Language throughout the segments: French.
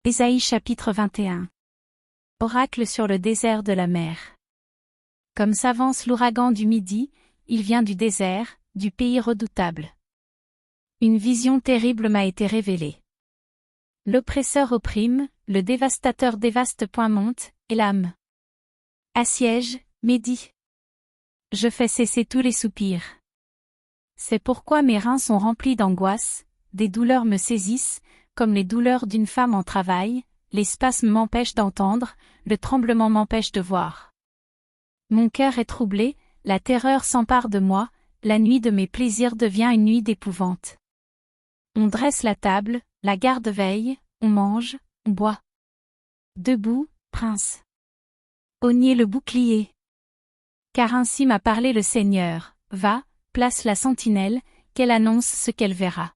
Ésaïe chapitre 21. Oracle sur le désert de la mer. Comme s'avance l'ouragan du midi, il vient du désert, du pays redoutable. Une vision terrible m'a été révélée. L'oppresseur opprime, le dévastateur dévaste. Monte, Élam. Assiège, médit. Je fais cesser tous les soupirs. C'est pourquoi mes reins sont remplis d'angoisse, des douleurs me saisissent, comme les douleurs d'une femme en travail, les spasmes m'empêchent d'entendre, le tremblement m'empêche de voir. Mon cœur est troublé, la terreur s'empare de moi, la nuit de mes plaisirs devient une nuit d'épouvante. On dresse la table, la garde veille, on mange, on boit. Debout, prince. Oignez le bouclier. Car ainsi m'a parlé le Seigneur, va, place la sentinelle, qu'elle annonce ce qu'elle verra.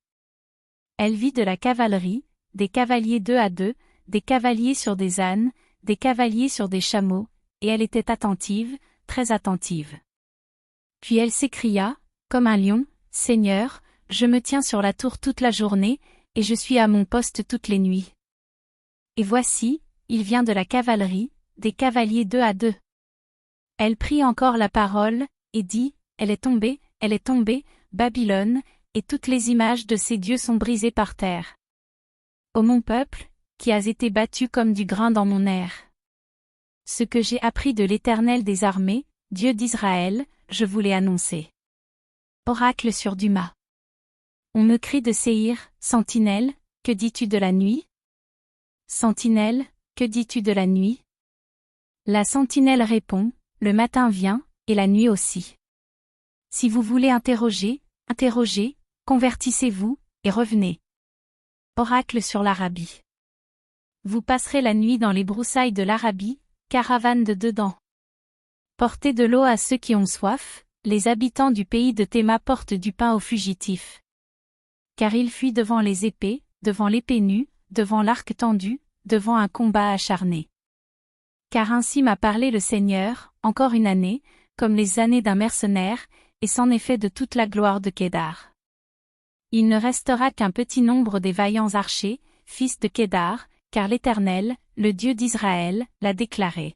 Elle vit de la cavalerie, des cavaliers 2 à 2, des cavaliers sur des ânes, des cavaliers sur des chameaux, et elle était attentive, très attentive. Puis elle s'écria, comme un lion, Seigneur, je me tiens sur la tour toute la journée, et je suis à mon poste toutes les nuits. Et voici, il vient de la cavalerie, des cavaliers 2 à 2. Elle prit encore la parole, et dit, elle est tombée, Babylone, et toutes les images de ses dieux sont brisées par terre. Ô mon peuple, qui as été battu comme du grain dans mon air. Ce que j'ai appris de l'Éternel des armées, Dieu d'Israël, je vous l'ai annoncé. Oracle sur Duma. On me crie de Séhir, Sentinelle, que dis-tu de la nuit? Sentinelle, que dis-tu de la nuit? La sentinelle répond, le matin vient, et la nuit aussi. Si vous voulez interroger, convertissez-vous, et revenez. Oracle sur l'Arabie. Vous passerez la nuit dans les broussailles de l'Arabie, caravane de dedans. Portez de l'eau à ceux qui ont soif, les habitants du pays de Théma portent du pain aux fugitifs. Car ils fuient devant les épées, devant l'épée nue, devant l'arc tendu, devant un combat acharné. Car ainsi m'a parlé le Seigneur, encore une année, comme les années d'un mercenaire, et c'en est fait de toute la gloire de Kédar. Il ne restera qu'un petit nombre des vaillants archers, fils de Kédar, car l'Éternel, le Dieu d'Israël, l'a déclaré.